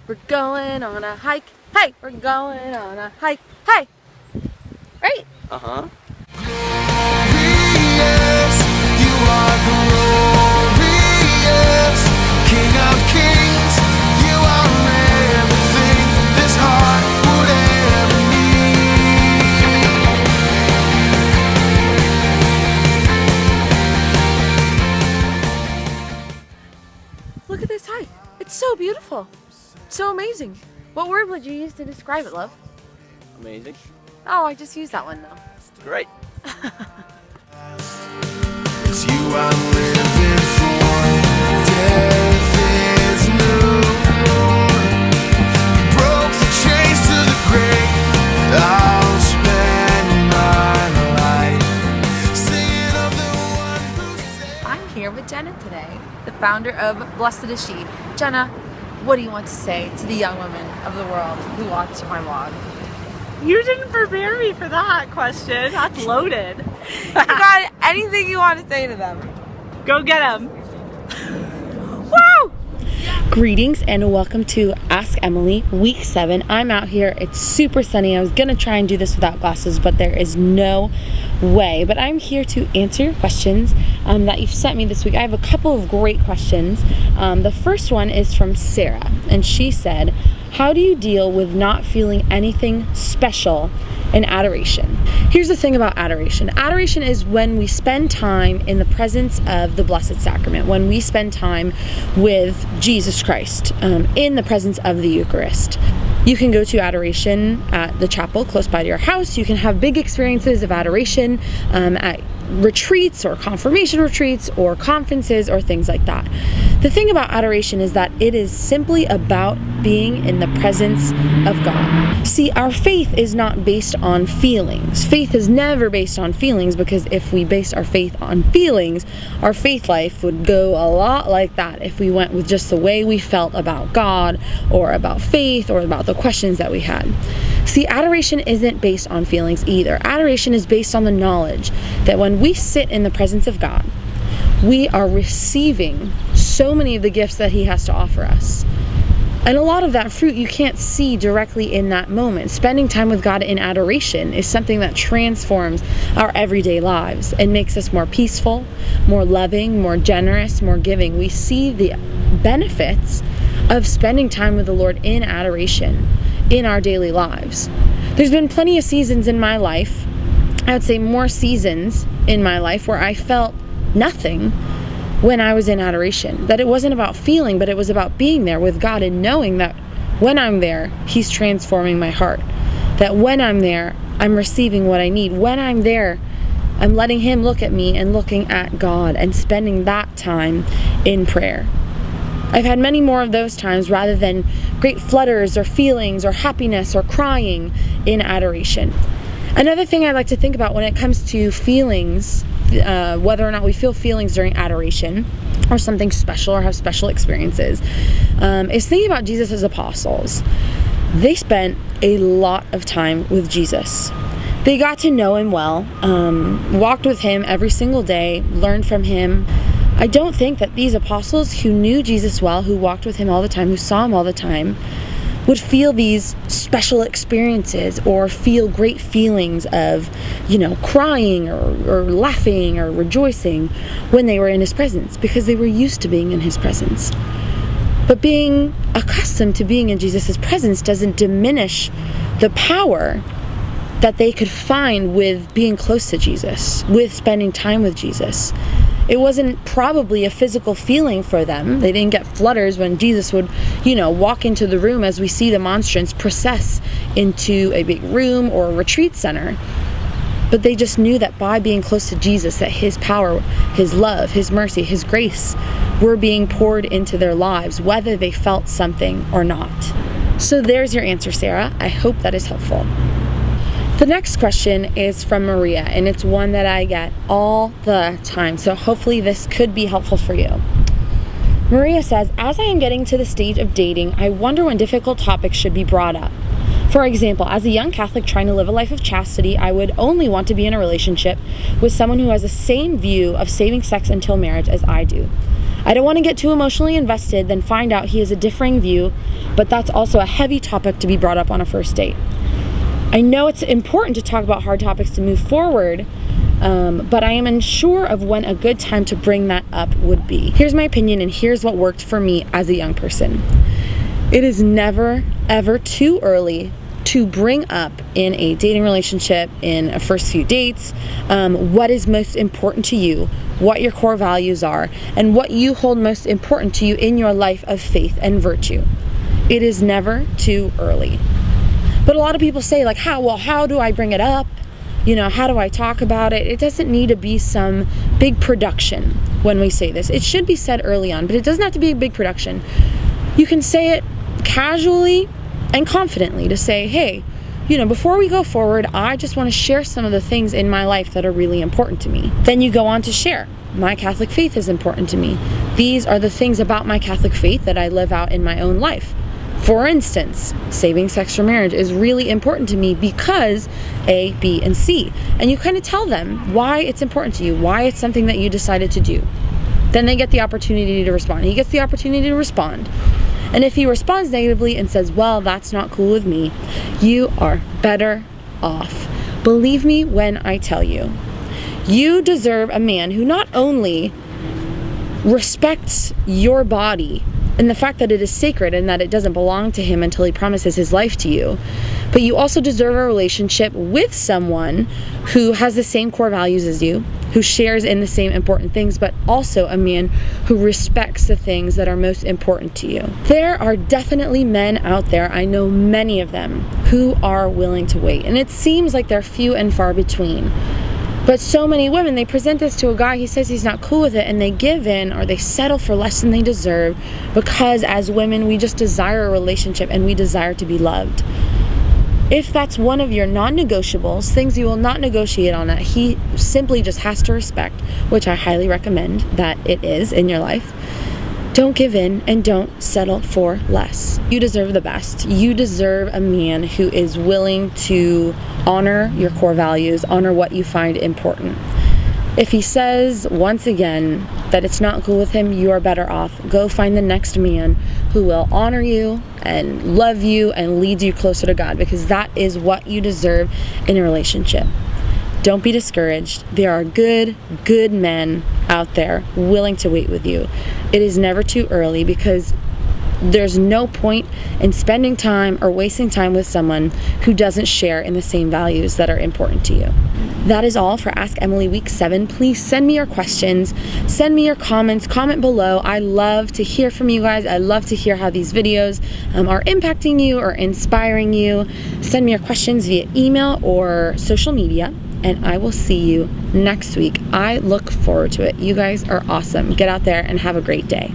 we're going on a hike. Hey, we're going on a hike. Hey, right? Uh-huh. Glorious, you are glorious, King of kings, you are everything this heart would ever need. Look at this hike. It's so beautiful. So amazing. What word would you use to describe it, love? Amazing. Oh, I just used that one though. Great. It's you I'm living for. Death is no more. You broke the chains to the grave. I'll spend my life singing of the one who saved. I'm here with Jenna today, the founder of Blessed Is She. Jenna, what do you want to say to the young women of the world who watch my vlog? You didn't prepare me for that question. That's loaded. You got anything you want to say to them? Go get them. Woo! Greetings and welcome to Ask Emily, week 7. I'm out here. It's super sunny. I was going to try and do this without glasses, but there is no way. But I'm here to answer your questions that you've sent me this week. I have a couple of great questions. The first one is from Sarah, and she said, how do you deal with not feeling anything special in adoration? Here's the thing about adoration. Adoration is when we spend time in the presence of the Blessed Sacrament, when we spend time with Jesus Christ in the presence of the Eucharist. You can go to adoration at the chapel close by to your house. You can have big experiences of adoration at retreats or confirmation retreats or conferences or things like that. The thing about adoration is that it is simply about being in the presence of God. See, our faith is not based on feelings. Faith is never based on feelings, because if we based our faith on feelings, our faith life would go a lot like that if we went with just the way we felt about God or about faith or about the questions that we had. See, adoration isn't based on feelings either. Adoration is based on the knowledge that when we sit in the presence of God, we are receiving so many of the gifts that He has to offer us. And a lot of that fruit you can't see directly in that moment. Spending time with God in adoration is something that transforms our everyday lives and makes us more peaceful, more loving, more generous, more giving. We see the benefits of spending time with the Lord in adoration in our daily lives. There's been plenty of seasons in my life, I would say more seasons in my life, where I felt nothing when I was in adoration. That it wasn't about feeling, but it was about being there with God and knowing that when I'm there, He's transforming my heart. That when I'm there, I'm receiving what I need. When I'm there, I'm letting Him look at me and looking at God and spending that time in prayer. I've had many more of those times rather than great flutters or feelings or happiness or crying in adoration. Another thing I like to think about when it comes to feelings, whether or not we feel feelings during adoration or something special or have special experiences, is thinking about Jesus' apostles. They spent a lot of time with Jesus. They got to know Him well, walked with Him every single day, learned from Him. I don't think that these apostles who knew Jesus well, who walked with Him all the time, who saw Him all the time, would feel these special experiences or feel great feelings of, crying or laughing or rejoicing when they were in His presence, because they were used to being in His presence. But being accustomed to being in Jesus' presence doesn't diminish the power that they could find with being close to Jesus, with spending time with Jesus. It wasn't probably a physical feeling for them. They didn't get flutters when Jesus would, walk into the room, as we see the monstrance process into a big room or a retreat center. But they just knew that by being close to Jesus, that His power, His love, His mercy, His grace were being poured into their lives, whether they felt something or not. So there's your answer, Sarah. I hope that is helpful. The next question is from Maria, and it's one that I get all the time, so hopefully this could be helpful for you. Maria says, as I am getting to the stage of dating, I wonder when difficult topics should be brought up. For example, as a young Catholic trying to live a life of chastity, I would only want to be in a relationship with someone who has the same view of saving sex until marriage as I do. I don't want to get too emotionally invested, then find out he has a differing view, but that's also a heavy topic to be brought up on a first date. I know it's important to talk about hard topics to move forward, but I am unsure of when a good time to bring that up would be. Here's my opinion, and here's what worked for me as a young person. It is never, ever too early to bring up in a dating relationship, in a first few dates, what is most important to you, what your core values are, and what you hold most important to you in your life of faith and virtue. It is never too early. But a lot of people say, like, how do I bring it up? You know, how do I talk about it? It doesn't need to be some big production when we say this. It should be said early on, but it doesn't have to be a big production. You can say it casually and confidently to say, hey, you know, before we go forward, I just want to share some of the things in my life that are really important to me. Then you go on to share, my Catholic faith is important to me. These are the things about my Catholic faith that I live out in my own life. For instance, saving sex for marriage is really important to me because A, B, and C. And you kind of tell them why it's important to you, why it's something that you decided to do. Then they get the opportunity to respond. He gets the opportunity to respond. And if he responds negatively and says, well, that's not cool with me, you are better off. Believe me when I tell you, you deserve a man who not only respects your body and the fact that it is sacred and that it doesn't belong to him until he promises his life to you, but you also deserve a relationship with someone who has the same core values as you, who shares in the same important things, but also a man who respects the things that are most important to you. There are definitely men out there, I know many of them, who are willing to wait, and it seems like they're few and far between. But so many women, they present this to a guy, he says he's not cool with it, and they give in or they settle for less than they deserve because as women, we just desire a relationship and we desire to be loved. If that's one of your non-negotiables, things you will not negotiate on, that he simply just has to respect, which I highly recommend that it is in your life, don't give in and don't settle for less. You deserve the best. You deserve a man who is willing to honor your core values, honor what you find important. If he says, once again, that it's not cool with him, you are better off. Go find the next man who will honor you and love you and lead you closer to God, because that is what you deserve in a relationship. Don't be discouraged. There are good men out there willing to wait with you. It is never too early, because there's no point in spending time or wasting time with someone who doesn't share in the same values that are important to you. That is all for Ask Emily Week 7. Please send me your questions, send me your comments, comment below. I love to hear from you guys. I love to hear how these videos are impacting you or inspiring you. Send me your questions via email or social media, and I will see you next week. I look forward to it. You guys are awesome. Get out there and have a great day.